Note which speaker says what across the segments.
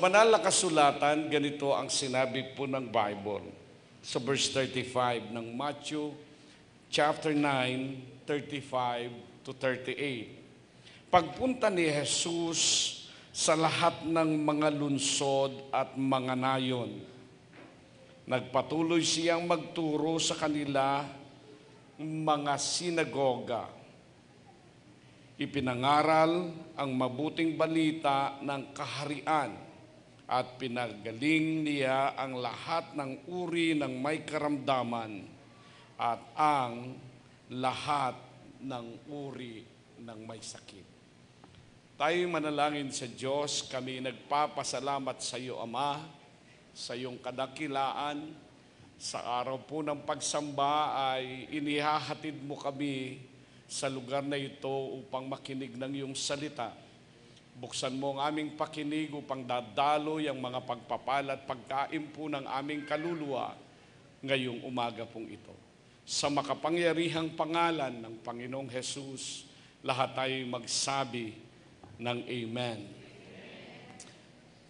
Speaker 1: banal na kasulatan, ganito ang sinabi po ng Bible sa verse 35 ng Matthew chapter 9, 35 to 38. Pagpunta ni Jesus sa lahat ng mga lunsod at mga nayon, nagpatuloy siyang magturo sa kanila mga sinagoga. Ipinangaral ang mabuting balita ng kaharian at pinagaling niya ang lahat ng uri ng may karamdaman at ang lahat ng uri ng may sakit. Tayo manalangin sa Diyos, kami nagpapasalamat sa iyo, Ama, sa iyong kadakilaan. Sa araw po ng pagsamba ay inihahatid mo kami sa lugar na ito upang makinig ng iyong salita. Buksan mo ang aming pakinig upang dadaloy ang mga pagpapala at pagkain po ng aming kaluluwa ngayong umaga pong ito. Sa makapangyarihang pangalan ng Panginoong Jesus, lahat tayo magsabi ng Amen.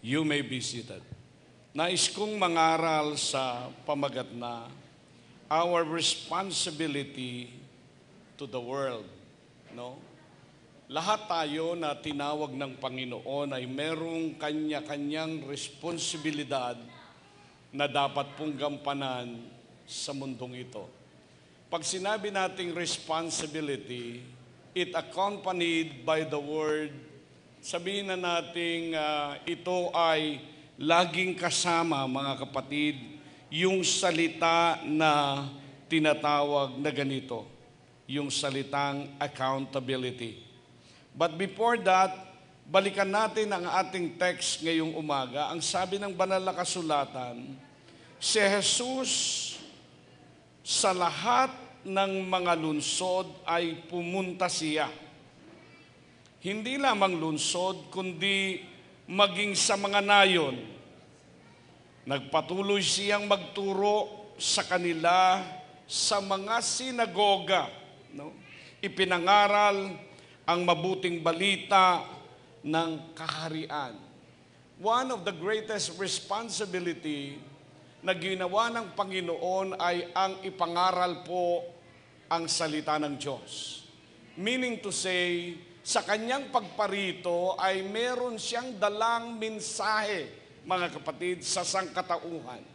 Speaker 1: You may be seated. Nais kong mangaral sa pamagat na our responsibility to the world. No? Lahat tayo na tinawag ng Panginoon ay merong kanya-kanyang responsibilidad na dapat pong gampanan sa mundong ito. Pag sinabi nating responsibility, it accompanied by the word, sabihin na nating ito ay laging kasama, mga kapatid, yung salita na tinatawag na ganito, yung salitang accountability. But before that, balikan natin ang ating text ngayong umaga. Ang sabi ng banal na kasulatan, si Jesus sa lahat ng mga lunsod ay pumunta siya. Hindi lamang lunsod, kundi maging sa mga nayon. Nagpatuloy siyang magturo sa kanila sa mga sinagoga. No? Ipinangaral ang mabuting balita ng kaharian. One of the greatest responsibility na ginawa ng Panginoon ay ang ipangaral po ang salita ng Diyos. Meaning to say, sa kanyang pagparito ay meron siyang dalang mensahe, mga kapatid, sa sangkatauhan.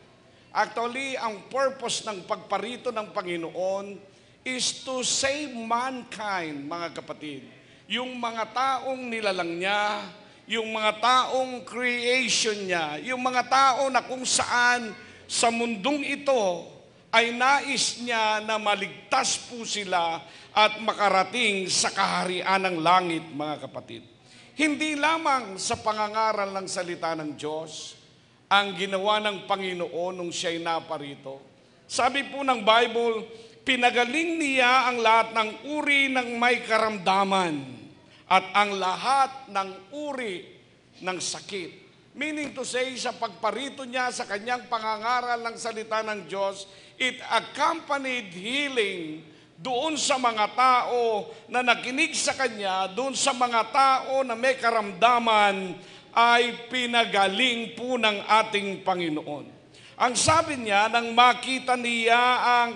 Speaker 1: Actually, ang purpose ng pagparito ng Panginoon is to save mankind, mga kapatid. Yung mga taong nilalang niya, yung mga taong creation niya, yung mga tao na kung saan sa mundong ito ay nais niya na maligtas po sila at makarating sa kaharian ng langit, mga kapatid. Hindi lamang sa pangangaral ng salita ng Diyos ang ginawa ng Panginoon nung siya'y naparito. Sabi po ng Bible, pinagaling niya ang lahat ng uri ng may karamdaman at ang lahat ng uri ng sakit. Meaning to say, sa pagparito niya sa kanyang pangangaral ng salita ng Diyos, it accompanied healing doon sa mga tao na nakinig sa kanya, doon sa mga tao na may karamdaman, ay pinagaling po ng ating Panginoon. Ang sabi niya, nang makita niya ang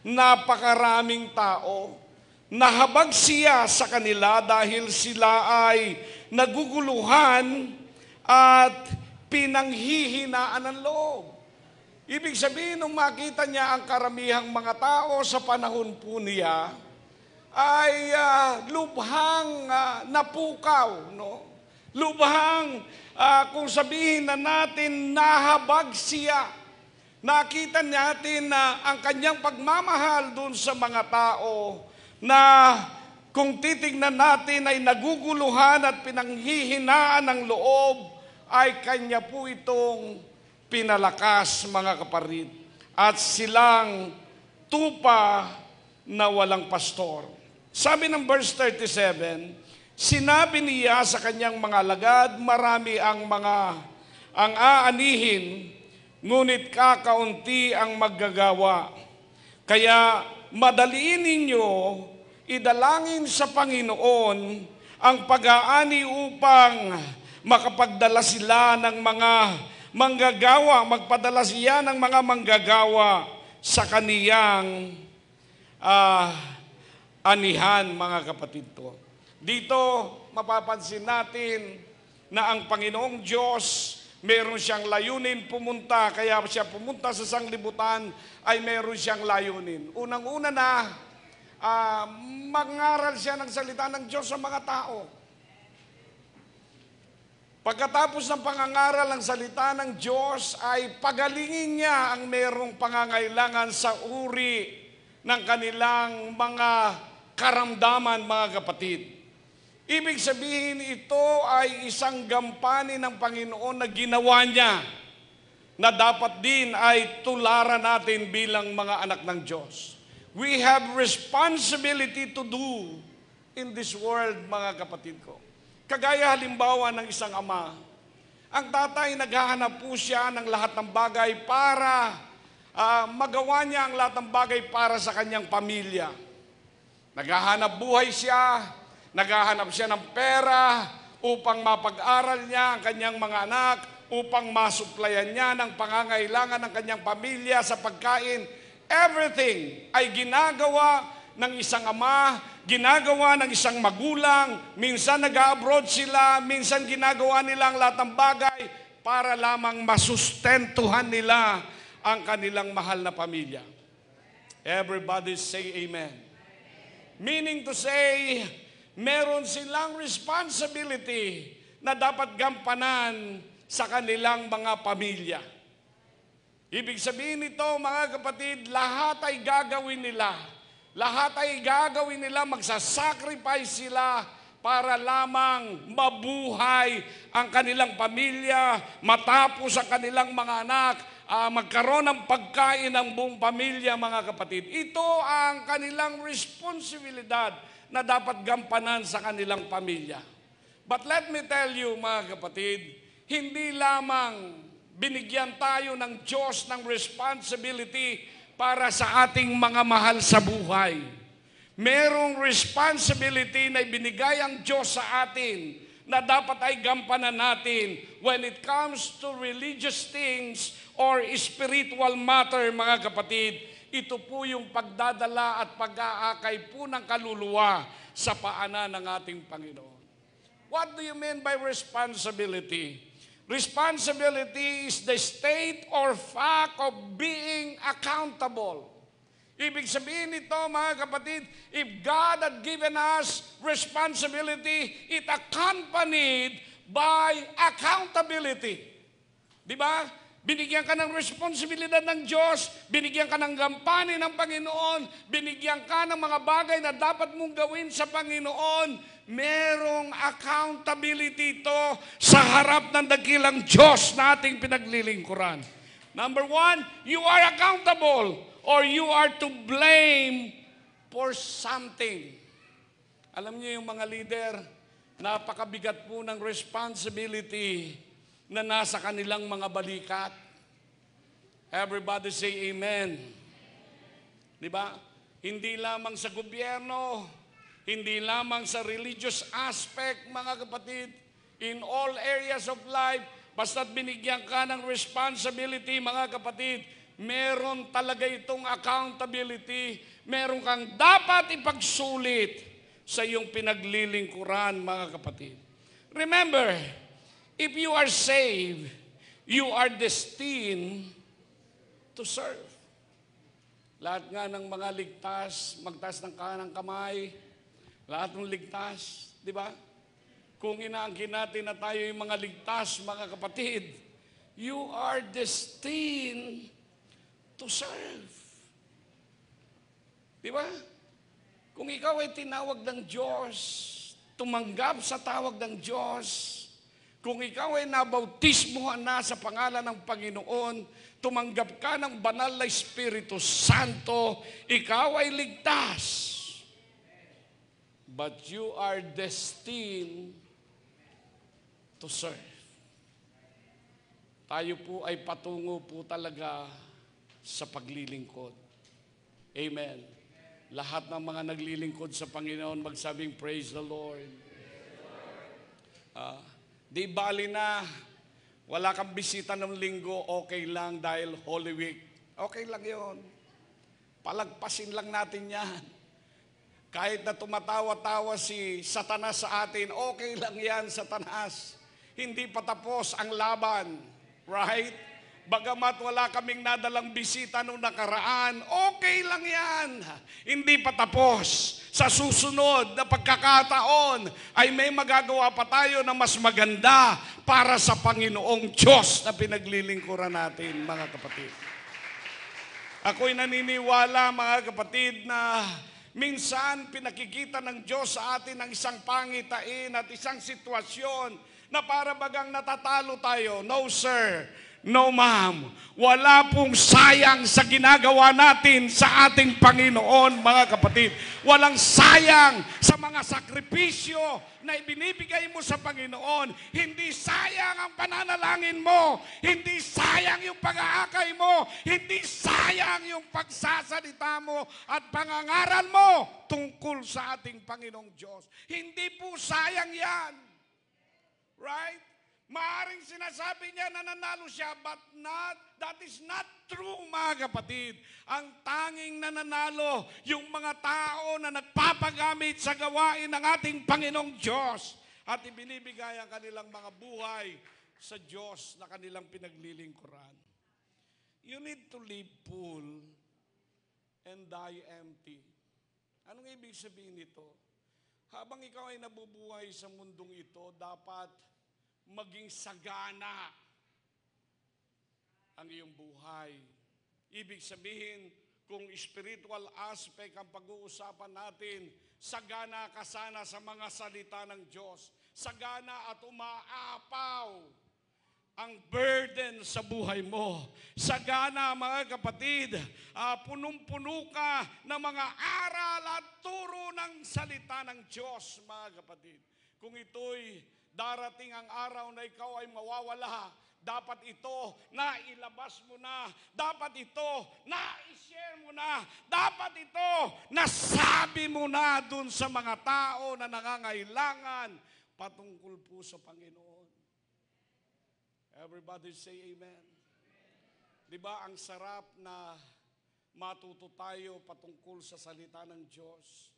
Speaker 1: napakaraming tao, nahabag siya sa kanila dahil sila ay naguguluhan at pinanghihinaan ng loob. Ibig sabihin, nung makita niya ang karamihang mga tao sa panahon po niya, ay lubhang napukaw, no? Lubhang, kung sabihin na natin, nahabag siya. Nakita natin na ang kanyang pagmamahal dun sa mga tao na kung titignan natin ay naguguluhan at pinanghihinaan ng loob, ay kanya po itong pinalakas, mga kapatid. At silang tupa na walang pastor. Sabi ng verse 37, sinabi niya sa kanyang mga alagad, marami ang aanihin, ngunit kakaunti ang maggagawa. Kaya madaliin ninyo idalangin sa Panginoon ang pag-aani upang makapagdala sila ng mga manggagawa, magpadala siya ng mga manggagawa sa kaniyang anihan, mga kapatid ko. Dito, mapapansin natin na ang Panginoong Diyos, meron siyang layunin pumunta, kaya siya pumunta sa sanglibutan, ay meron siyang layunin. Unang-una na, mangaral siya ng salita ng Diyos sa mga tao. Pagkatapos ng pangangaral ng salita ng Diyos, ay pagalingin niya ang merong pangangailangan sa uri ng kanilang mga karamdaman, mga kapatid. Ibig sabihin, ito ay isang gampanin ng Panginoon na ginawa niya, na dapat din ay tularan natin bilang mga anak ng Diyos. We have responsibility to do in this world, mga kapatid ko. Kagaya halimbawa ng isang ama, ang tatay naghahanap po siya ng lahat ng bagay para magawa niya ang lahat ng bagay para sa kanyang pamilya. Naghahanap buhay siya, naghahanap siya ng pera upang mapag-aral niya ang kanyang mga anak, upang masuplayan niya ng pangangailangan ng kanyang pamilya sa pagkain. Everything ay ginagawa ng isang ama, ginagawa ng isang magulang. Minsan nag-abroad sila, minsan ginagawa nila ang lahat ng bagay para lamang masustentuhan nila ang kanilang mahal na pamilya. Everybody say amen. Meaning to say, meron silang responsibility na dapat gampanan sa kanilang mga pamilya. Ibig sabihin nito, mga kapatid, lahat ay gagawin nila. Lahat ay gagawin nila, magsasacrifice sila para lamang mabuhay ang kanilang pamilya, matapos ang kanilang mga anak, magkaroon ng pagkain ng buong pamilya, mga kapatid. Ito ang kanilang responsibilidad na dapat gampanan sa kanilang pamilya. But let me tell you, mga kapatid, hindi lamang binigyan tayo ng Diyos ng responsibility para sa ating mga mahal sa buhay. Merong responsibility na ibinigay ang Diyos sa atin na dapat ay gampanan natin when it comes to religious things or spiritual matter, mga kapatid. Ito po yung pagdadala at pag-aakay po ng kaluluwa sa paanan ng ating Panginoon. What do you mean by responsibility? Responsibility is the state or fact of being accountable. Ibig sabihin nito, mga kapatid, if God had given us responsibility, it accompanied by accountability. Di ba? Binigyan ka ng responsibilidad ng Diyos, binigyan ka ng gampanin ng Panginoon, binigyan ka ng mga bagay na dapat mong gawin sa Panginoon. Merong accountability ito sa harap ng dakilang Diyos na ating pinaglilingkuran. Number one, you are accountable or you are to blame for something. Alam niyo yung mga leader, napakabigat po ng responsibility na nasa kanilang mga balikat. Everybody say amen. Di ba? Hindi lamang sa gobyerno, hindi lamang sa religious aspect, mga kapatid, in all areas of life, basta't binigyan ka ng responsibility, mga kapatid, meron talaga itong accountability, meron kang dapat ipagsulit sa iyong pinaglilingkuran, mga kapatid. Remember, if you are saved, you are destined to serve. Lahat nga ng mga ligtas, magtaas ng kanang kamay, lahat ng ligtas, di ba? Kung inaangkin natin na tayo yung mga ligtas, mga kapatid, you are destined to serve. Di ba? Kung ikaw ay tinawag ng Diyos, tumanggap sa tawag ng Diyos, kung ikaw ay nabautismohan na sa pangalan ng Panginoon, tumanggap ka ng banal na Espiritu Santo, ikaw ay ligtas. But you are destined to serve. Tayo po ay patungo po talaga sa paglilingkod. Amen. Lahat ng mga naglilingkod sa Panginoon, magsabing praise the Lord. Di bali na, wala kang bisita ng linggo, okay lang dahil Holy Week. Okay lang yon. Palagpasin lang natin yan. Kahit na tumatawa-tawa si Satanas sa atin, okay lang yan, Satanas. Hindi pa tapos ang laban. Right? Bagamat wala kaming nadalang bisita nung nakaraan, okay lang yan. Hindi pa tapos. Sa susunod na pagkakataon ay may magagawa pa tayo na mas maganda para sa Panginoong Diyos na pinaglilingkuran natin, mga kapatid. Ako'y naniniwala, mga kapatid, na minsan pinakikita ng Diyos sa atin ang isang pangitain at isang sitwasyon na para bagang natatalo tayo. No, sir. No, ma'am. Wala pong sayang sa ginagawa natin sa ating Panginoon, mga kapatid. Walang sayang sa mga sakripisyo na ibinibigay mo sa Panginoon. Hindi sayang ang pananalangin mo. Hindi sayang yung pag-aakay mo. Hindi sayang yung pagsasalita mo at pangangaral mo tungkol sa ating Panginoong Diyos. Hindi po sayang yan. Right? Maaring sinasabi niya na nanalo siya, but that is not true, mga kapatid. Ang tanging nananalo, yung mga tao na nagpapagamit sa gawain ng ating Panginoong Diyos at ibinibigay ang kanilang mga buhay sa Diyos na kanilang pinaglilingkuran. You need to live full and die empty. Anong ibig sabihin nito? Habang ikaw ay nabubuhay sa mundong ito, dapat maging sagana ang iyong buhay. Ibig sabihin, kung spiritual aspect ang pag-uusapan natin, sagana ka sana sa mga salita ng Diyos. Sagana at umaapaw ang burden sa buhay mo. Sagana, mga kapatid, punong-puno ka ng mga aral at turo ng salita ng Diyos, mga kapatid. Kung ito'y darating ang araw na ikaw ay mawawala, dapat ito na ilabas mo na, dapat ito na i-share mo na, dapat ito nasabi mo na dun sa mga tao na nangangailangan patungkol po sa Panginoon. Everybody say amen. Diba ang sarap na matuto tayo patungkol sa salita ng Diyos?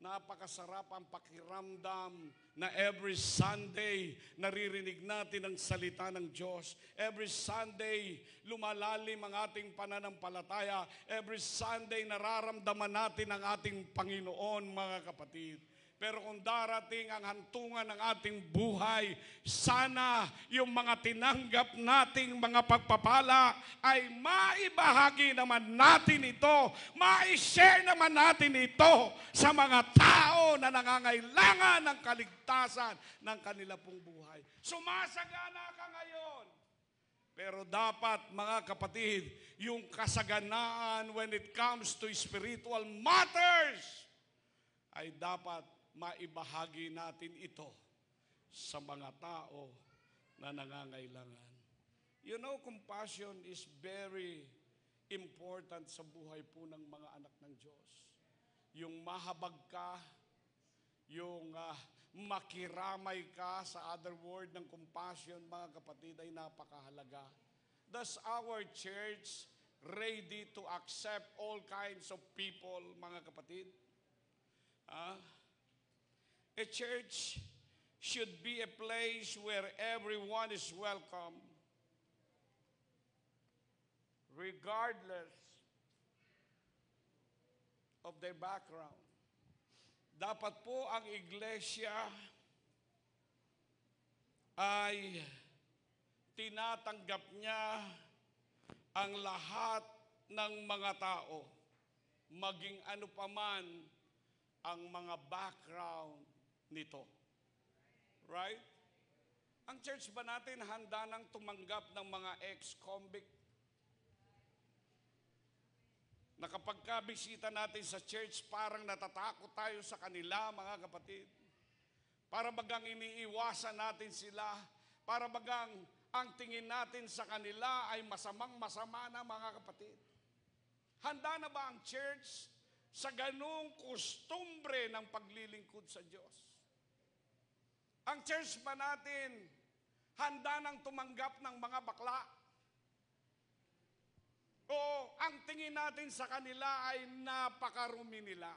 Speaker 1: Napakasarap ang pakiramdam na every Sunday naririnig natin ang salita ng Diyos. Every Sunday lumalalim ang ating pananampalataya. Every Sunday nararamdaman natin ang ating Panginoon, mga kapatid. Pero kung darating ang hantungan ng ating buhay, sana yung mga tinanggap nating mga pagpapala ay maibahagi naman natin ito, ma-share naman natin ito sa mga tao na nangangailangan ng kaligtasan ng kanila pong buhay. Sumasagana ka ngayon. Pero dapat, mga kapatid, yung kasaganaan when it comes to spiritual matters ay dapat maibahagi natin ito sa mga tao na nangangailangan. You know, compassion is very important sa buhay po ng mga anak ng Diyos. Yung mahabag ka, yung makiramay ka, sa other word ng compassion, mga kapatid, ay napakahalaga. Does our church ready to accept all kinds of people, mga kapatid? A church should be a place where everyone is welcome, regardless of their background. Dapat po ang iglesia ay tinatanggap niya ang lahat ng mga tao, maging ano paman ang mga background nito. Right? Ang church ba natin handa nang tumanggap ng mga ex-convict? Na kapag kabisita natin sa church, parang natatakot tayo sa kanila, mga kapatid. Para bagang iniiwasan natin sila, para bagang ang tingin natin sa kanila ay masamang-masama na, mga kapatid. Handa na ba ang church sa ganung kustumbre ng paglilingkod sa Diyos? Ang church ba natin Handa nang tumanggap ng mga bakla. O ang tingin natin sa kanila ay napakarumi nila.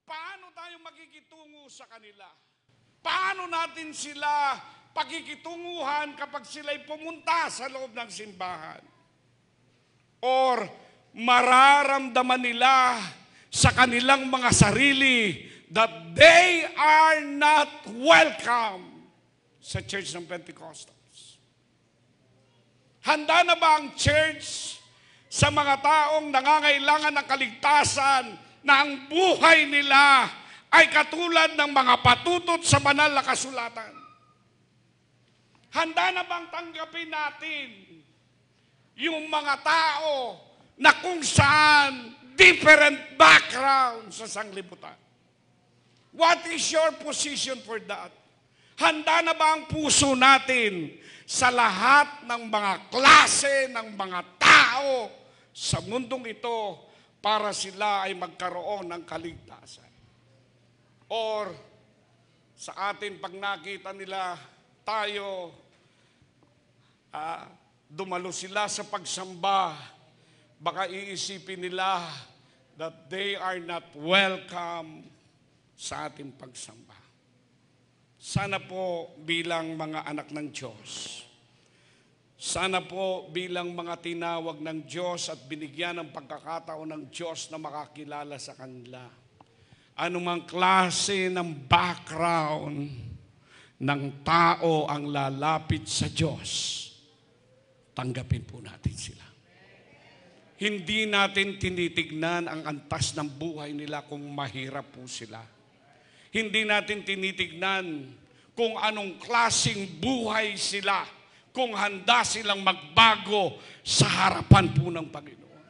Speaker 1: Paano tayo makikitungo sa kanila? Paano natin sila pakikitunguhan kapag sila'y pumunta sa loob ng simbahan? Or mararamdaman nila sa kanilang mga sarili that they are not welcome sa Church ng Pentecostals. Handa na ba ang church sa mga taong nangangailangan ng kaligtasan na ang buhay nila ay katulad ng mga patutot sa banal na kasulatan? Handa na bang tanggapin natin yung mga tao na kung saan different background sa sanglibutan? What is your position for that? Handa na ba ang puso natin sa lahat ng mga klase ng mga tao sa mundong ito para sila ay magkaroon ng kaligtasan? Or sa atin pag nakita nila tayo, dumalo sila sa pagsamba, baka iisipin nila that they are not welcome sa ating pagsamba. Sana po bilang mga anak ng Diyos, sana po bilang mga tinawag ng Diyos at binigyan ng pagkakataon ng Diyos na makakilala sa kanila, anumang klase ng background ng tao ang lalapit sa Diyos, tanggapin po natin sila. Hindi natin tinitignan ang antas ng buhay nila kung mahirap po sila. Hindi natin tinitignan kung anong klaseng buhay sila, kung handa silang magbago sa harapan po ng Panginoon.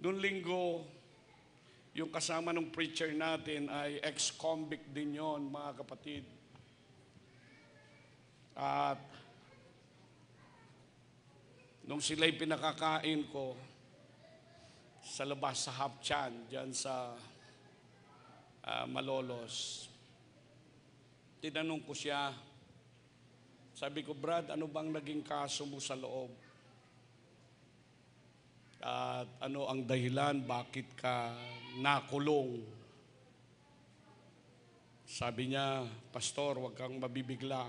Speaker 1: Noong linggo, yung kasama ng preacher natin ay ex-convict din yon, mga kapatid. At nung sila'y pinakakain ko sa labas sa Hapchan, dyan sa Malolos, tinanong ko siya, sabi ko, Brad, ano bang naging kaso mo sa loob? At ano ang dahilan, bakit ka nakulong? Sabi niya, Pastor, huwag kang mabibigla.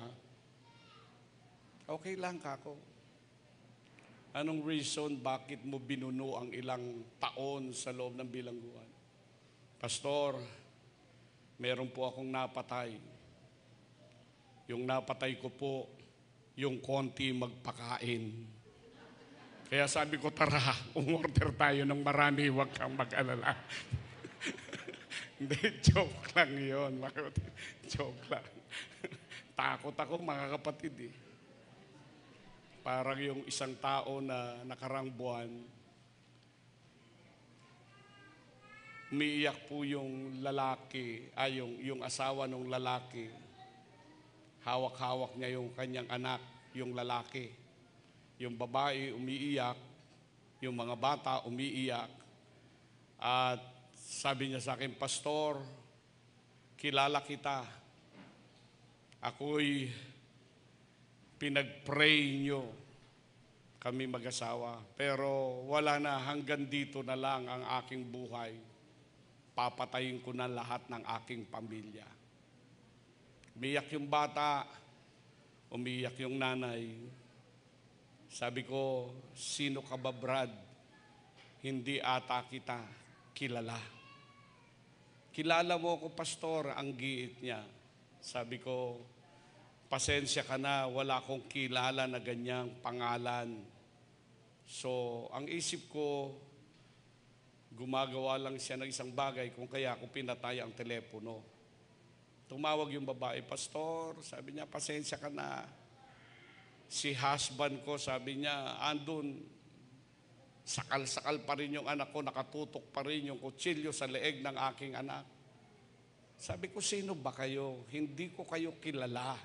Speaker 1: Okay lang kako. Anong reason bakit mo binuno ang ilang taon sa loob ng bilangguan? Pastor, meron po akong napatay. Yung napatay ko po, yung konti magpakain. Kaya sabi ko, tara, umorder tayo ng marami, huwag kang mag-alala. Hindi, joke lang yun. Joke lang. Takot ako, mga kapatid eh. Parang yung isang tao na nakarang buwan, umiiyak po yung lalaki, yung asawa ng lalaki. Hawak-hawak niya yung kanyang anak, yung lalaki. Yung babae umiiyak, yung mga bata umiiyak. At sabi niya sa akin, Pastor, kilala kita. Ako'y pinag-pray nyo kami mag-asawa. Pero wala na, hanggang dito na lang ang aking buhay. Papatayin ko na lahat ng aking pamilya. Umiyak yung bata, umiyak yung nanay. Sabi ko, sino ka ba, Brad? Hindi ata kita kilala. Kilala mo ko, Pastor, ang giit niya. Sabi ko, pasensya ka na, wala akong kilala na ganyang pangalan. So, ang isip ko, gumagawa lang siya ng isang bagay kung kaya ako pinatay ang telepono. Tumawag yung babae, Pastor, sabi niya, pasensya ka na. Si husband ko, sabi niya, andun, sakal-sakal pa rin yung anak ko, nakatutok pa rin yung kutsilyo sa leeg ng aking anak. Sabi ko, sino ba kayo? Hindi ko kayo kilala.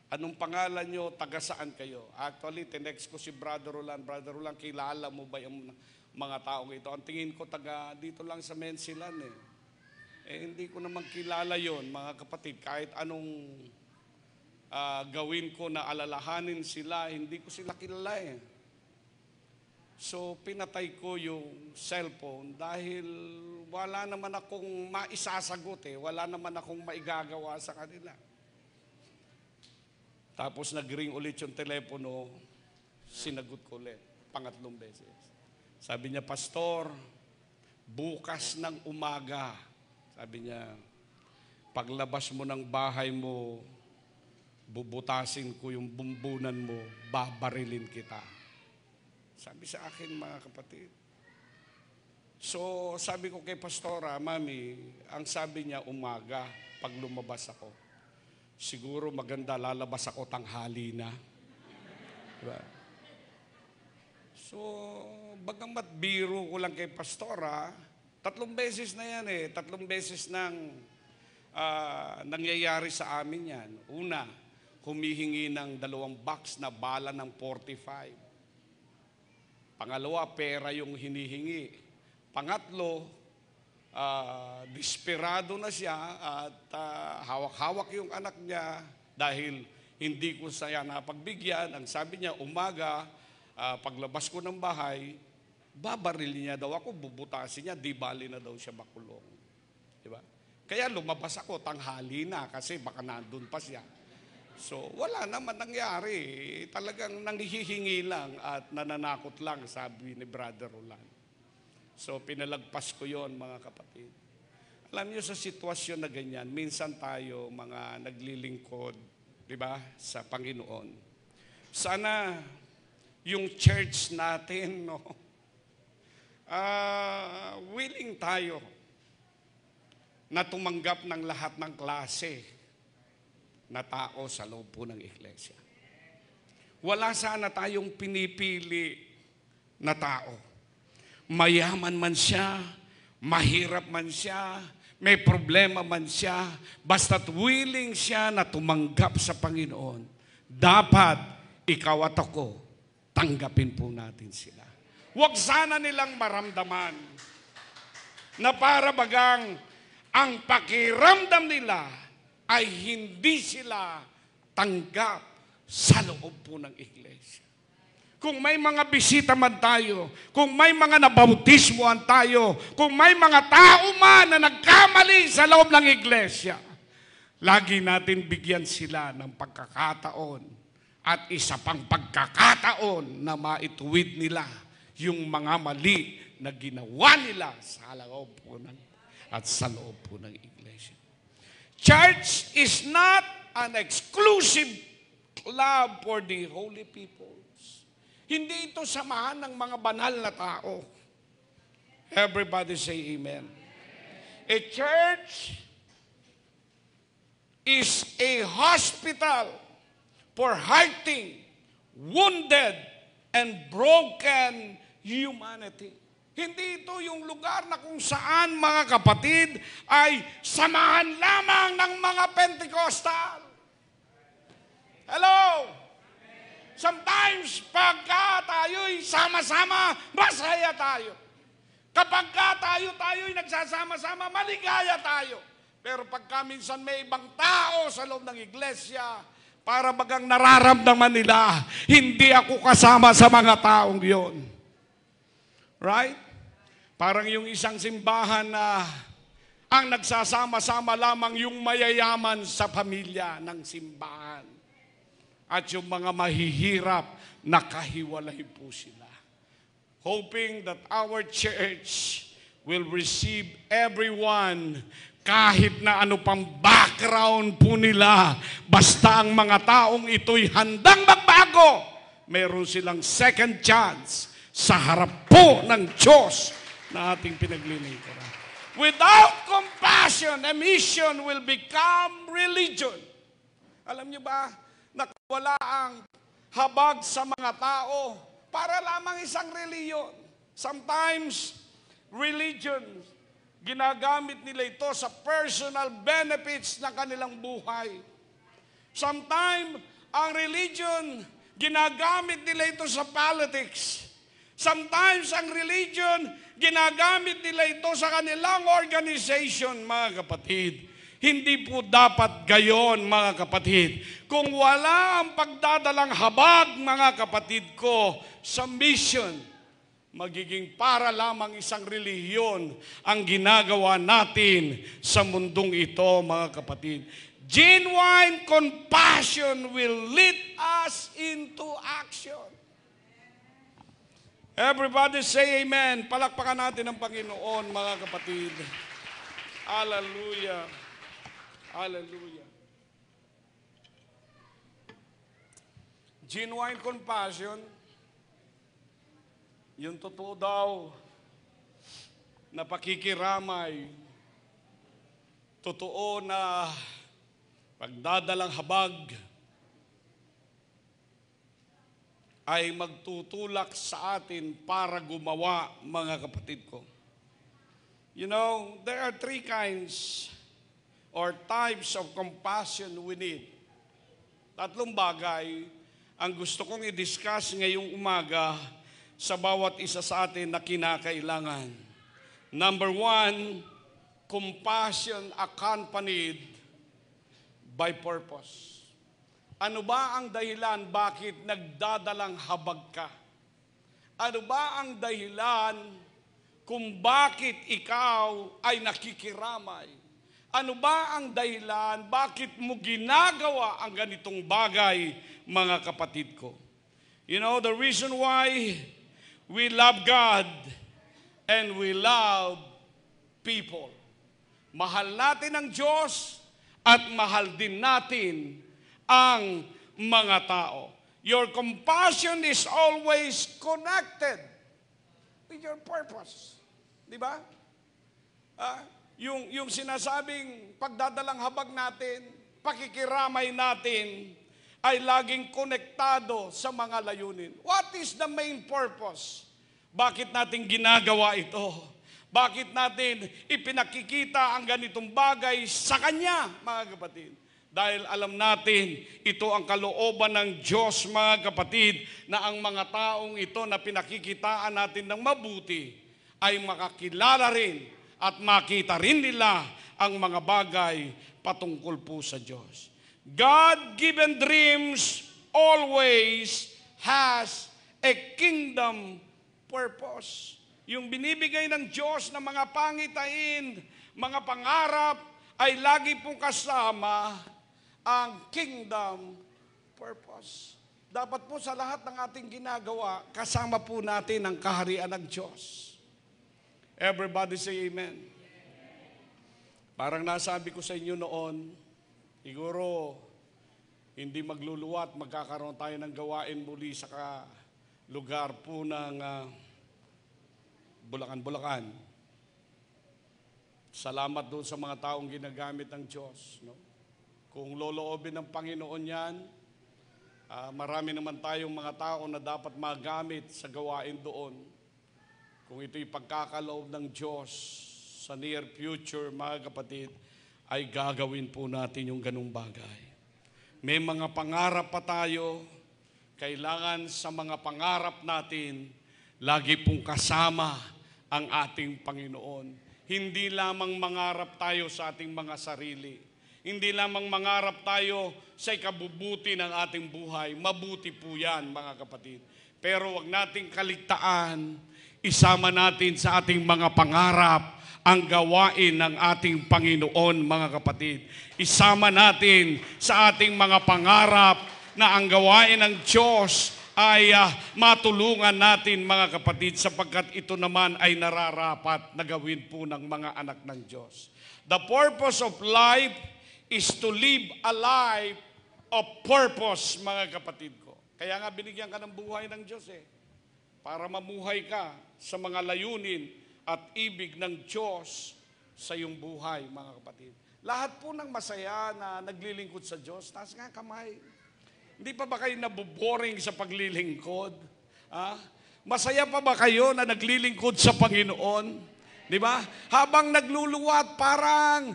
Speaker 1: Anong pangalan nyo? Taga saan kayo? Actually, tinext ko si Brother Roland. Brother Roland, kilala mo ba yung mga taong ito? Ang tingin ko, taga dito lang sa Mensilan eh. Hindi ko naman kilala yon, mga kapatid. Kahit anong gawin ko na alalahanin sila, hindi ko sila kilala eh. So, pinatay ko yung cellphone dahil wala naman akong maisasagot eh. Wala naman akong maigagawa sa kanila. Tapos nag-ring ulit yung telepono, sinagot ko ulit, pangatlong beses. Sabi niya, Pastor, bukas ng umaga, sabi niya, paglabas mo ng bahay mo, bubutasin ko yung bumbunan mo, babarilin kita. Sabi sa akin, mga kapatid. So, sabi ko kay Pastora, Mami, ang sabi niya umaga, pag lumabas ako, siguro maganda lalabas ako tanghali na. Diba? So, bagamat biro ko lang kay Pastora, 3 beses na yan eh. 3 beses nang nangyayari sa amin yan. Una, humihingi ng 2 box na bala ng 45. Pangalawa, pera yung hinihingi. Pangatlo, desperado na siya at hawak-hawak yung anak niya dahil hindi ko siya napagbigyan. Ang sabi niya, umaga, paglabas ko ng bahay, babaril niya daw ako, bubutasin niya, di bali na daw siya makulong. Diba? Kaya lumabas ako, tanghali na kasi baka nandun pa siya. So, wala naman nangyari. Talagang nanghihingi lang at nananakot lang, sabi ni Brother Roland. So, pinalagpas ko yon, mga kapatid. Alam niyo, sa sitwasyon na ganyan, minsan tayo, mga naglilingkod, di ba, sa Panginoon. Sana yung church natin, no, willing tayo na tumanggap ng lahat ng klase na tao sa loob po ng iglesia. Wala sana tayong pinipili na tao. Mayaman man siya, mahirap man siya, may problema man siya, basta't willing siya na tumanggap sa Panginoon, dapat ikaw at ako, tanggapin po natin sila. Huwag sana nilang maramdaman na para bagang ang pakiramdam nila ay hindi sila tanggap sa loob po ng iglesia. Kung may mga bisita man tayo, kung may mga nabautismoan tayo, kung may mga tao man na nagkamali sa loob ng iglesia, lagi natin bigyan sila ng pagkakataon at isa pang pagkakataon na maituwid nila yung mga mali na ginawa nila sa loob po at sa loob po ng iglesia. Church is not an exclusive club for the holy peoples. Hindi ito samahan ng mga banal na tao. Everybody say amen. A church is a hospital for hurting, wounded, and broken humanity. Hindi ito yung lugar na kung saan, mga kapatid, ay samahan lamang ng mga Pentecostal. Hello? Sometimes, pagka tayo'y sama-sama, masaya tayo. Kapag tayo'y nagsasama-sama, maligaya tayo. Pero pagka minsan may ibang tao sa loob ng iglesia, para bagang nararamdaman nila, hindi ako kasama sa mga taong yon. Right? Parang yung isang simbahan na ang nagsasama-sama lamang yung mayayaman sa pamilya ng simbahan. At yung mga mahihirap, nakahiwalay po sila. Hoping that our church will receive everyone kahit na ano pang background po nila. Basta ang mga taong ito'y handang magbago, meron silang second chance sa harap po ng Diyos na ating pinaglilingkuran. Without compassion, a mission will become religion. Alam niyo ba, nakawala ang habag sa mga tao para lamang isang reliyon. Sometimes, religion, ginagamit nila ito sa personal benefits ng kanilang buhay. Sometimes, ang religion, ginagamit nila ito sa politics. Sometimes, ang religion, Ginagamit nila ito sa kanilang organization, mga kapatid. Hindi po dapat gayon, mga kapatid. Kung wala ang pagdadalang habag, mga kapatid ko, sa mission, magiging para lamang isang relihiyon ang ginagawa natin sa mundong ito, mga kapatid. Genuine compassion will lead us into action. Everybody say amen. Palakpakan natin ang Panginoon, mga kapatid. Hallelujah. Hallelujah. Genuine compassion, yung totoo daw na pakikiramay, totoo na pagdadalang habag, ay magtutulak sa atin para gumawa, mga kapatid ko. You know, there are three kinds or types of compassion we need. Tatlong bagay ang gusto kong i-discuss ngayong umaga sa bawat isa sa atin na kinakailangan. Number one, compassion accompanied by purpose. Ano ba ang dahilan bakit nagdadalang habag ka? Ano ba ang dahilan kung bakit ikaw ay nakikiramay? Ano ba ang dahilan bakit mo ginagawa ang ganitong bagay, mga kapatid ko? You know, the reason why we love God and we love people. Mahal natin ang Diyos at mahal din natin ang mga tao. Your compassion is always connected with your purpose. Di ba? Yung sinasabing pagdadalang habag natin, pakikiramay natin, ay laging konektado sa mga layunin. What is the main purpose? Bakit natin ginagawa ito? Bakit natin ipinakikita ang ganitong bagay sa Kanya, mga kapatid? Dahil alam natin, ito ang kalooban ng Diyos, mga kapatid, na ang mga taong ito na pinakikitaan natin ng mabuti ay makakilala rin at makita rin nila ang mga bagay patungkol po sa Diyos. God-given dreams always has a kingdom purpose. Yung binibigay ng Diyos na mga pangitain, mga pangarap, ay lagi pong kasama ang kingdom purpose. Dapat po sa lahat ng ating ginagawa, kasama po natin ang kaharian ng Diyos. Everybody say amen. Parang nasabi ko sa inyo noon, siguro hindi magluluwat, magkakaroon tayo ng gawain muli sa lugar po ng Bulacan. Salamat doon sa mga taong ginagamit ng Diyos. No? Kung loloobin ng Panginoon yan, marami naman tayong mga tao na dapat magamit sa gawain doon. Kung ito'y pagkakaloob ng Diyos sa near future, mga kapatid, ay gagawin po natin yung ganung bagay. May mga pangarap pa tayo, kailangan sa mga pangarap natin, lagi pong kasama ang ating Panginoon. Hindi lamang mangarap tayo sa ating mga sarili. Hindi lamang mangarap tayo sa ikabubuti ng ating buhay. Mabuti po yan, mga kapatid. Pero wag nating kaligtaan, isama natin sa ating mga pangarap ang gawain ng ating Panginoon, mga kapatid. Isama natin sa ating mga pangarap na ang gawain ng Diyos ay matulungan natin, mga kapatid, sapagkat ito naman ay nararapat na gawin po ng mga anak ng Diyos. The purpose of life is to live a life of purpose, mga kapatid ko. Kaya nga binigyan ka ng buhay ng Diyos para mamuhay ka sa mga layunin at ibig ng Diyos sa iyong buhay, mga kapatid. Lahat po ng masaya na naglilingkod sa Diyos, taas nga kamay. Hindi pa ba kayo nabuboring sa paglilingkod? Masaya pa ba kayo na naglilingkod sa Panginoon? Di ba? Habang nagluluwat, parang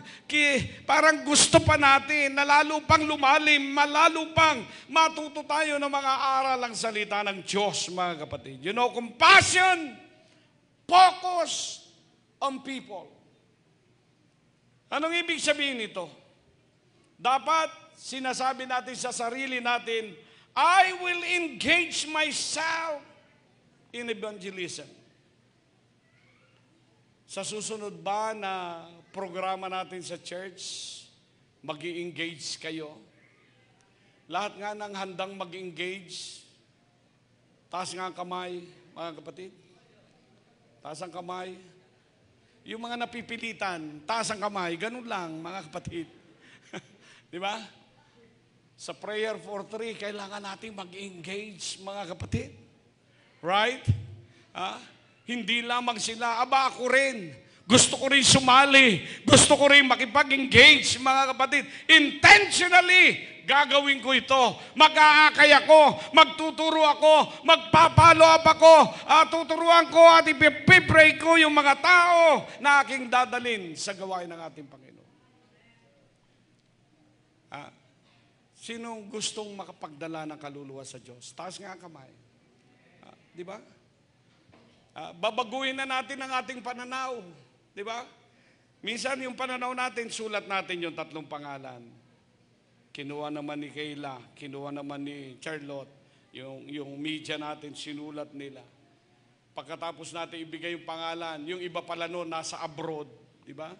Speaker 1: gusto pa natin na lalo pang lumalim, malalo pang matuto tayo ng mga aral ang salita ng Diyos, mga kapatid. You know, compassion Focus on people. Anong ibig sabihin nito? Dapat sinasabi natin sa sarili natin, I will engage myself in evangelism. Sa susunod ba na programa natin sa church, mag-i-engage kayo? Lahat nga ng handang mag-engage, taas nga ang kamay, mga kapatid. Taas ang kamay. Yung mga napipilitan, taas ang kamay. Ganun lang, mga kapatid. Di ba? Sa prayer for three, kailangan natin mag-engage, mga kapatid. Right? Hindi lamang sila, aba ako rin. Gusto ko rin sumali. Gusto ko rin makipag-engage, mga kapatid. Intentionally, gagawin ko ito. Mag-aakay ako, magtuturo ako, magpa-follow up ako, tuturuan ko at ipipray ko yung mga tao na aking dadalin sa gawain ng ating Panginoon. Sinong gustong makapagdala ng kaluluwa sa Diyos? Taas nga ang kamay. Di ba? Babaguhin na natin ang ating pananaw. Di ba? Minsan yung pananaw natin, sulat natin yung 3 pangalan. Kinuha naman ni Kayla, kinuha naman ni Charlotte, yung media natin, sinulat nila. Pagkatapos natin ibigay yung pangalan, yung iba pala noon nasa abroad, di ba?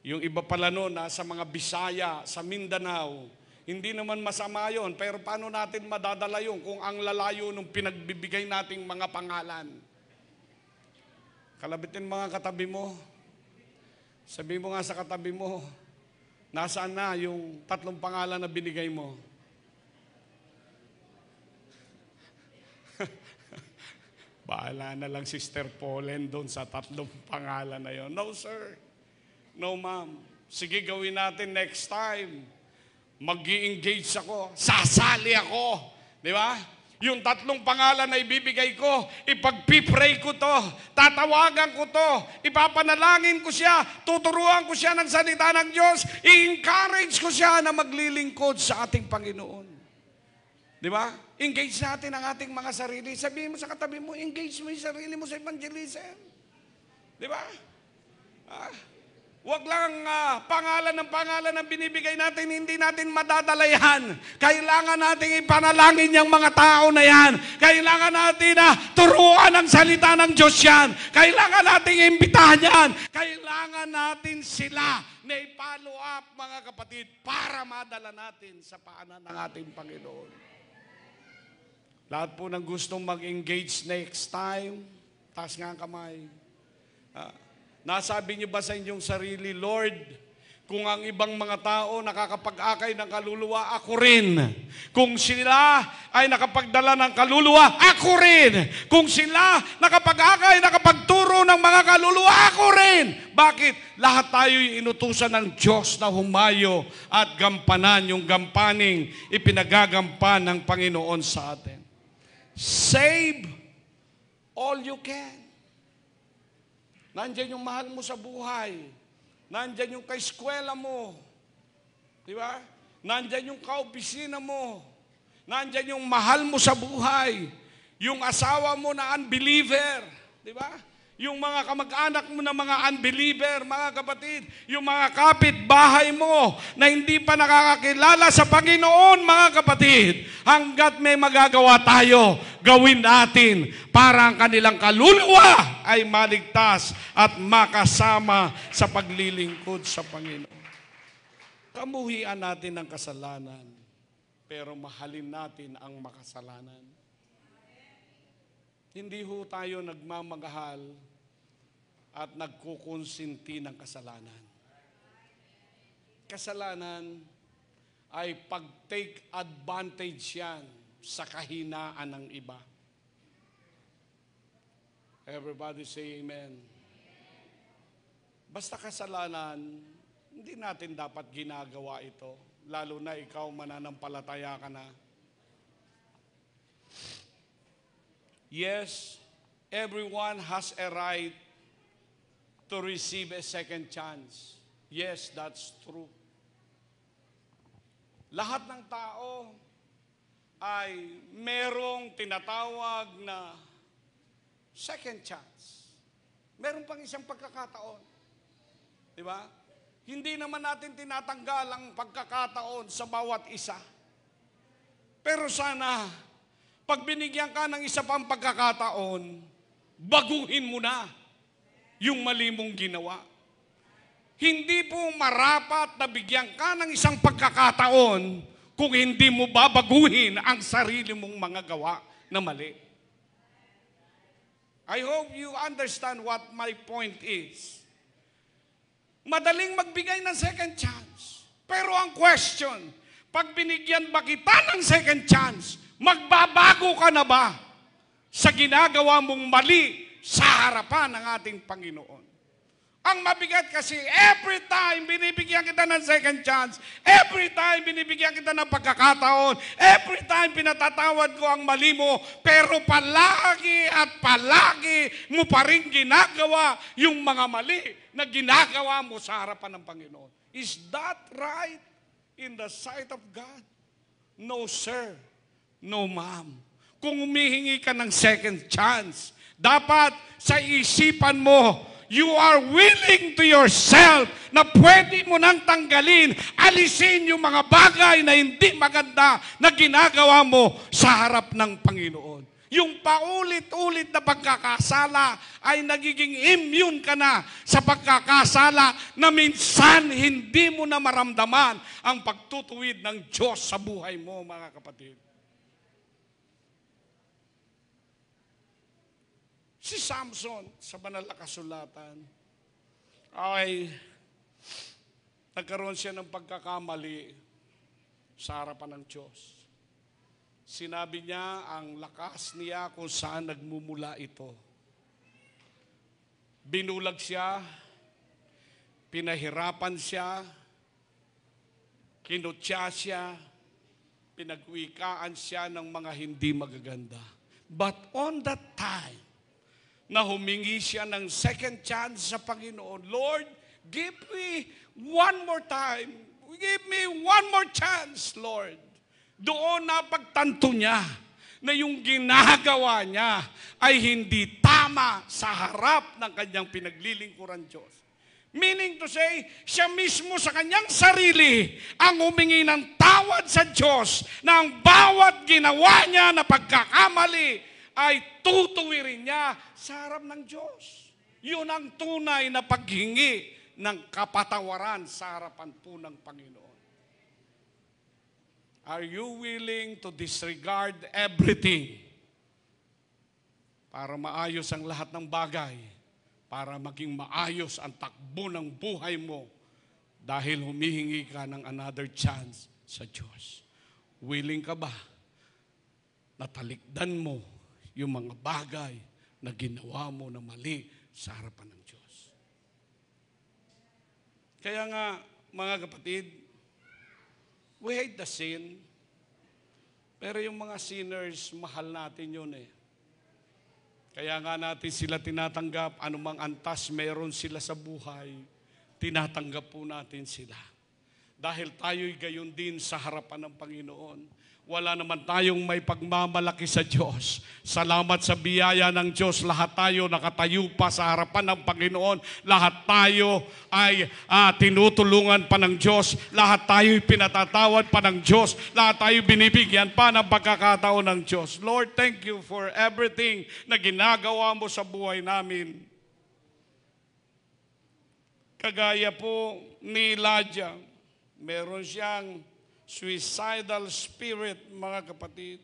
Speaker 1: Yung iba pala noon nasa mga Bisaya, sa Mindanao. Hindi naman masama yun, pero paano natin madadala yun kung ang lalayo nung pinagbibigay nating mga pangalan? Kalabitin mga katabi mo. Sabi mo nga sa katabi mo, nasaan na yung 3 pangalan na binigay mo? Bahala na lang Sister Pauline doon sa 3 pangalan na yon. No sir. No ma'am. Sige gawin natin next time. Mag-i-engage ako. Sasali ako. Di ba? Yung 3 pangalan na ibibigay ko, ipagpipray ko to, tatawagan ko to, ipapanalangin ko siya, tuturuan ko siya ng salita ng Diyos, i-encourage ko siya na maglilingkod sa ating Panginoon. Di ba? Engage natin ang ating mga sarili. Sabihin mo sa katabi mo, engage mo yung sarili mo sa evangelism. Di ba? Huwag lang pangalan ng binibigay natin, hindi natin madadalayan. Kailangan natin ipanalangin yung mga tao na yan. Kailangan natin turuan ang salita ng Diyos yan. Kailangan natin imbitahan yan. Kailangan natin sila na i-follow up, mga kapatid, para madala natin sa paanan ng ating Panginoon. Lahat po ng gustong mag-engage next time, taas nga ang kamay. Nasabi niyo ba sa inyong sarili, Lord, kung ang ibang mga tao nakakapag-akay ng kaluluwa, ako rin. Kung sila ay nakapagdala ng kaluluwa, ako rin. Kung sila nakapag-akay, nakapagturo ng mga kaluluwa, ako rin. Bakit? Lahat tayo'y inutusan ng Diyos na humayo at gampanan yung gampaning ipinagagampan ng Panginoon sa atin. Save all you can. Nandyan yung mahal mo sa buhay. Nandyan yung kaeskwela mo. Di ba? Nandyan yung kaopisina mo. Nandyan yung mahal mo sa buhay. Yung asawa mo na unbeliever. Di ba? Yung mga kamag-anak mo na mga unbeliever, mga kapatid. Yung mga kapitbahay mo na hindi pa nakakakilala sa Panginoon, mga kapatid. Hanggat may magagawa tayo, gawin natin para ang kanilang kaluluwa ay maligtas at makasama sa paglilingkod sa Panginoon. Kamuhian natin ang kasalanan, pero mahalin natin ang makasalanan. Hindi ho tayo nagmamagahal at nagkukonsinti ng kasalanan. Kasalanan ay pag-take advantage yan sa kahinaan ng iba. Everybody say amen. Basta kasalanan, hindi natin dapat ginagawa ito, lalo na ikaw mananampalataya ka na. Yes, everyone has a right to receive a second chance. Yes, that's true. Lahat ng tao ay merong tinatawag na second chance. Meron pang isang pagkakataon. Di ba? Hindi naman natin tinatanggal ang pagkakataon sa bawat isa. Pero sana, pag binigyan ka ng isa pang pagkakataon, baguhin mo na yung mali mong ginawa. Hindi po marapat na bigyan ka ng isang pagkakataon kung hindi mo babaguhin ang sarili mong mga gawa na mali. I hope you understand what my point is. Madaling magbigay ng second chance. Pero ang question, pag binigyan ba kita ng second chance, magbabago ka na ba sa ginagawa mong mali sa harapan ng ating Panginoon? Ang mabigat kasi, every time binibigyan kita ng second chance, every time binibigyan kita ng pagkakataon, every time pinatatawad ko ang mali mo, pero palagi at palagi mo pa rin ginagawa yung mga mali na ginagawa mo sa harapan ng Panginoon. Is that right in the sight of God? No, sir. No, ma'am. Kung humihingi ka ng second chance, dapat sa isipan mo, you are willing to yourself na pwede mo nang tanggalin, alisin yung mga bagay na hindi maganda na ginagawa mo sa harap ng Panginoon. Yung paulit-ulit na pagkakasala ay nagiging immune ka na sa pagkakasala na minsan hindi mo na maramdaman ang pagtutuwid ng Diyos sa buhay mo, mga kapatid. Si Samson, sa banal na kasulatan, ay nagkaroon siya ng pagkakamali sa harapan ng Diyos. Sinabi niya ang lakas niya kung saan nagmumula ito. Binulag siya, pinahirapan siya, kinutya siya, pinagwikaan siya ng mga hindi magaganda. But on that time, na humingi siya ng second chance sa Panginoon, Lord, give me one more time. Give me one more chance, Lord. Doon napagtanto niya na yung ginagawa niya ay hindi tama sa harap ng kanyang pinaglilingkuran Diyos. Meaning to say, siya mismo sa kanyang sarili ang humingi ng tawad sa Diyos na ang bawat ginawa niya na pagkakamali ay tutuwirin niya sa harap ng Diyos. Yun ang tunay na paghingi ng kapatawaran sa harapan po ng Panginoon. Are you willing to disregard everything para maayos ang lahat ng bagay, para maging maayos ang takbo ng buhay mo dahil humihingi ka ng another chance sa Diyos? Willing ka ba na talikdan mo yung mga bagay na ginawa mo na mali sa harapan ng Diyos? Kaya nga, mga kapatid, we hate the sin, pero yung mga sinners, mahal natin yun eh. Kaya nga natin sila tinatanggap, anumang antas meron sila sa buhay, tinatanggap po natin sila. Dahil tayo'y gayon din sa harapan ng Panginoon. Wala naman tayong may pagmamalaki sa Diyos. Salamat sa biyaya ng Diyos, lahat tayo nakatayo pa sa harapan ng Panginoon. Lahat tayo ay tinutulungan pa ng Diyos. Lahat tayo pinatatawad pa ng Diyos. Lahat tayo binibigyan pa ng pagkakataon ng Diyos. Lord, thank you for everything na ginagawa mo sa buhay namin. Kagaya po ni Elijah, meron siyang suicidal spirit, mga kapatid.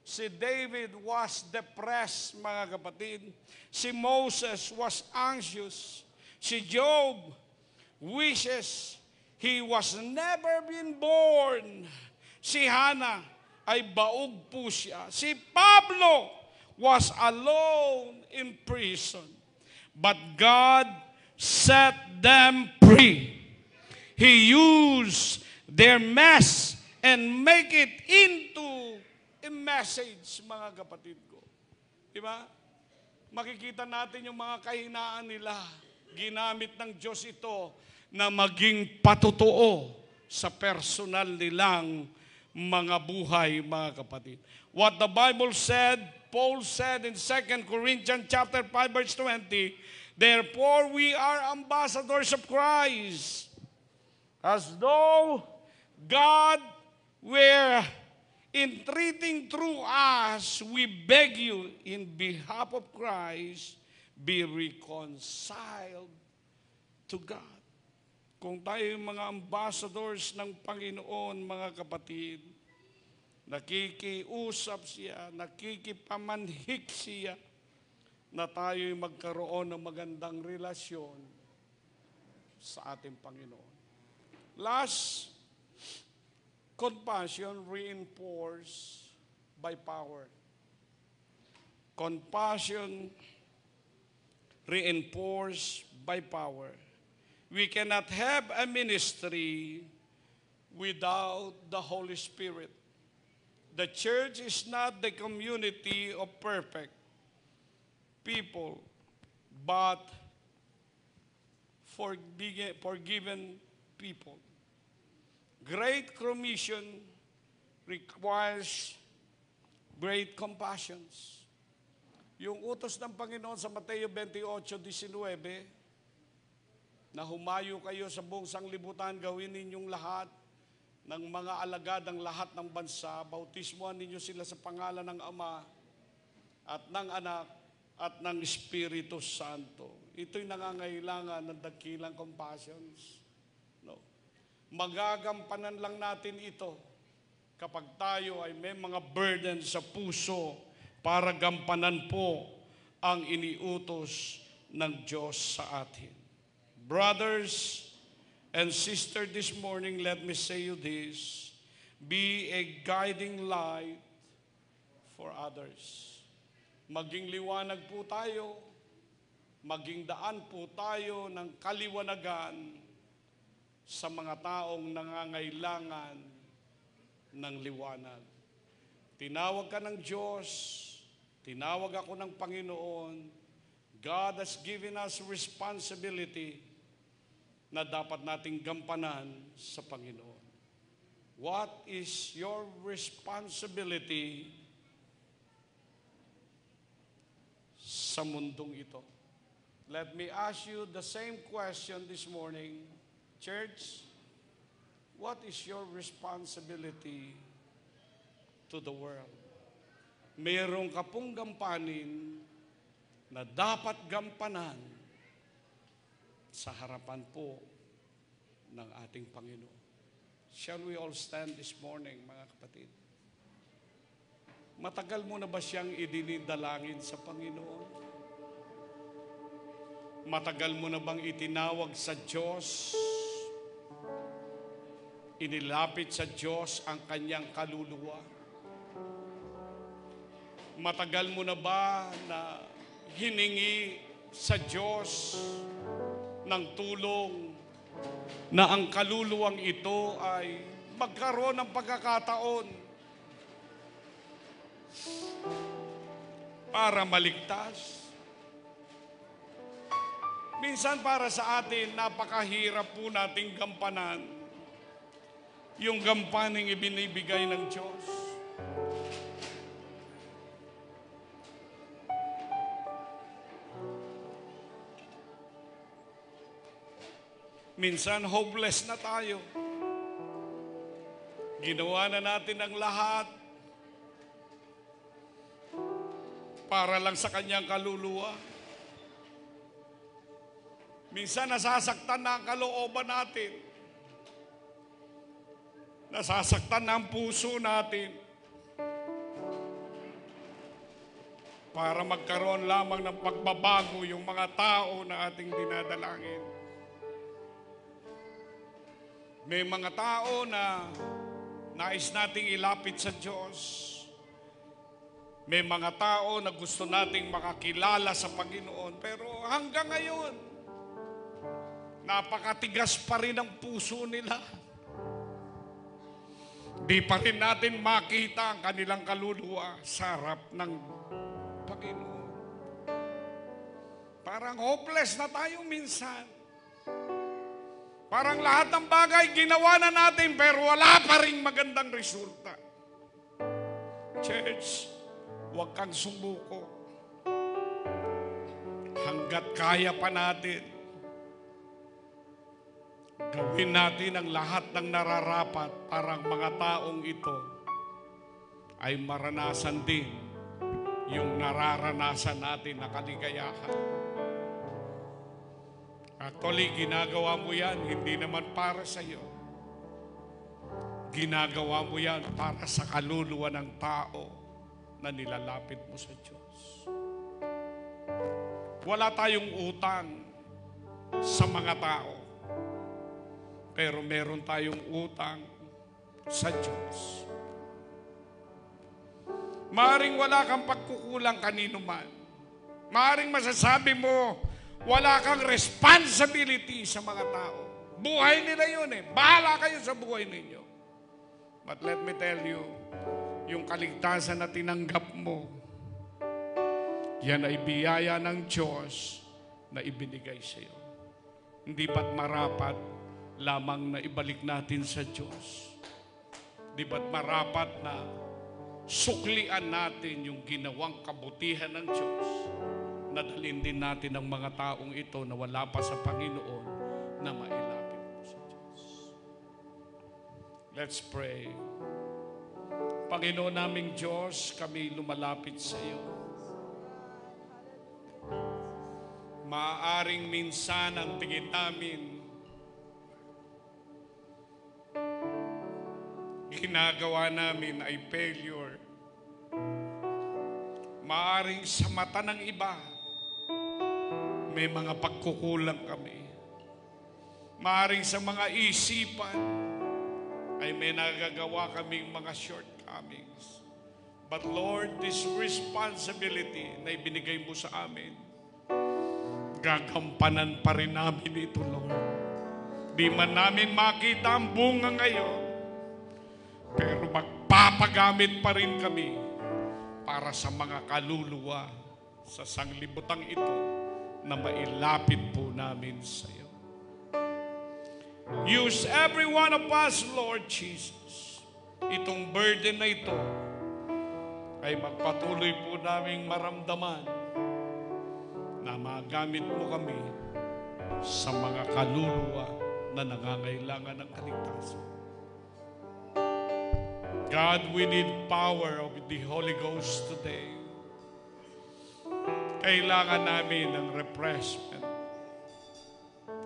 Speaker 1: Si David was depressed, mga kapatid. Si Moses was anxious. Si Job wishes he was never been born. Si Hannah ay baog po siya. Si Pablo was alone in prison. But God set them free. He used their mess and make it into a message, mga kapatid ko. Diba? Makikita natin yung mga kahinaan nila. Ginamit ng Diyos ito na maging patotoo sa personal nilang mga buhay, mga kapatid. What the Bible said, Paul said in 2 Corinthians chapter 5 verse 20, Therefore, we are ambassadors of Christ, as though God were entreating through us. We beg you, in behalf of Christ, be reconciled to God. Kung tayo yung mga ambassadors ng Panginoon, mga kapatid, nakikiusap siya, nakikipamanhik siya, na tayo'y magkaroon ng magandang relasyon sa ating Panginoon. Last, compassion reinforced by power. Compassion reinforced by power. We cannot have a ministry without the Holy Spirit. The church is not the community of perfect people, but forgiven people. Great commission requires great compassions. Yung utos ng Panginoon sa Mateo 28:19, na humayo kayo sa buong sanglibutan, gawin ninyong lahat ng mga alagad ng lahat ng bansa, bautismuhan ninyo sila sa pangalan ng Ama at ng Anak at ng Espiritu Santo. Ito'y nangangailangan ng dakilang compassions. No. Magagampanan lang natin ito kapag tayo ay may mga burden sa puso para gampanan po ang iniutos ng Diyos sa atin. Brothers and sisters, this morning, let me say you this: be a guiding light for others. Maging liwanag po tayo, maging daan po tayo ng kaliwanagan sa mga taong nangangailangan ng liwanag. Tinawag ka ng Diyos, tinawag ako ng Panginoon. God has given us responsibility na dapat nating gampanan sa Panginoon. What is your responsibility sa mundong ito? Let me ask you the same question this morning. Church, what is your responsibility to the world? Mayroon ka pong gampanin na dapat gampanan sa harapan po ng ating Panginoon. Shall we all stand this morning, mga kapatid? Matagal mo na ba siyang idinidalangin sa Panginoon? Matagal mo na bang itinawag sa Diyos? Inilapit sa Diyos ang kanyang kaluluwa? Matagal mo na ba na hiningi sa Diyos ng tulong na ang kaluluwang ito ay magkaroon ng pagkakataon para maligtas? Minsan para sa atin, napakahirap po nating gampanan yung gampaning ibinibigay ng Diyos. Minsan hopeless na tayo. Ginawa na natin ang lahat para lang sa kanyang kaluluwa. Minsan nasasaktan na ang kalooban natin. Nasasaktan na ang puso natin. Para magkaroon lamang ng pagbabago yung mga tao na ating dinadalangin. May mga tao na nais nating ilapit sa Diyos. May mga tao na gusto nating makakilala sa Panginoon. Pero hanggang ngayon, napakatigas pa rin ang puso nila. Di pa rin natin makita ang kanilang kaluluwa sa harap ng Panginoon. Parang hopeless na tayo minsan. Parang lahat ng bagay ginawa na natin pero wala pa rin magandang resulta. Church, huwag kang sumuko. Hanggang hanggat kaya pa natin, gawin natin ang lahat ng nararapat para ang mga taong ito ay maranasan din yung nararanasan natin na kaligayahan. Actually, ginagawa mo yan, hindi naman para sa iyo. Ginagawa mo yan para sa kaluluwa ng tao na nilalapit mo sa Diyos. Wala tayong utang sa mga tao, pero meron tayong utang sa Diyos. Maaring wala kang pagkukulang kanino man. Maaring masasabi mo, wala kang responsibility sa mga tao. Buhay nila yun eh. Bahala kayo sa buhay ninyo. But let me tell you, yung kaligtasan na tinanggap mo, yan ay biyaya ng Diyos na ibinigay sa iyo. Hindi ba't marapat lamang na ibalik natin sa Diyos? Di ba't marapat na suklian natin yung ginawang kabutihan ng Diyos, na dalhin din natin ang mga taong ito na wala pa sa Panginoon na mailapit mo sa Diyos. Let's pray. Panginoon naming Diyos, kami lumalapit sa iyo. Maaaring minsan ang tingin namin ginagawa namin ay failure. Maaring sa mata ng iba, may mga pagkukulang kami. Maaring sa mga isipan, ay may nagagawa kaming mga shortcomings. But Lord, this responsibility na ibinigay mo sa amin, gagampanan pa rin namin ito, Lord. Di man namin makita ang bunga ngayon, pero magpapagamit pa rin kami para sa mga kaluluwa sa sanglibutang ito na mailapit po namin sa iyo. Use every one of us, Lord Jesus. Itong burden na ito ay magpatuloy po naming maramdaman na magamit mo kami sa mga kaluluwa na nangangailangan ng kaligtasan. God, we need power of the Holy Ghost today. Kailangan namin ng refreshment.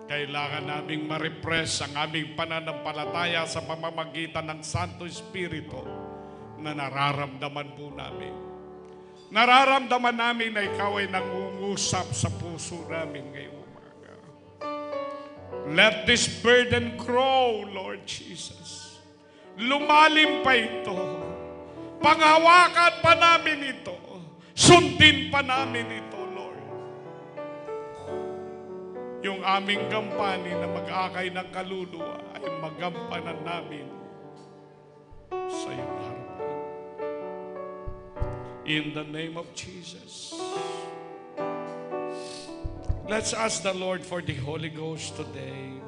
Speaker 1: Kailangan naming ma-repress ang aming pananampalataya sa pamamagitan ng Santo Espiritu na nararamdaman po namin. Nararamdaman namin na ikaw ay nangungusap sa puso namin ngayong umaga. Let this burden grow, Lord Jesus. Lumalim pa ito. Panghawakan pa namin ito. Sundin pa namin ito, Lord. Yung aming gampani na mag-akay ng kaluluwa ay magampanan namin sa iyong harapan. In the name of Jesus. Let's ask the Lord for the Holy Ghost today.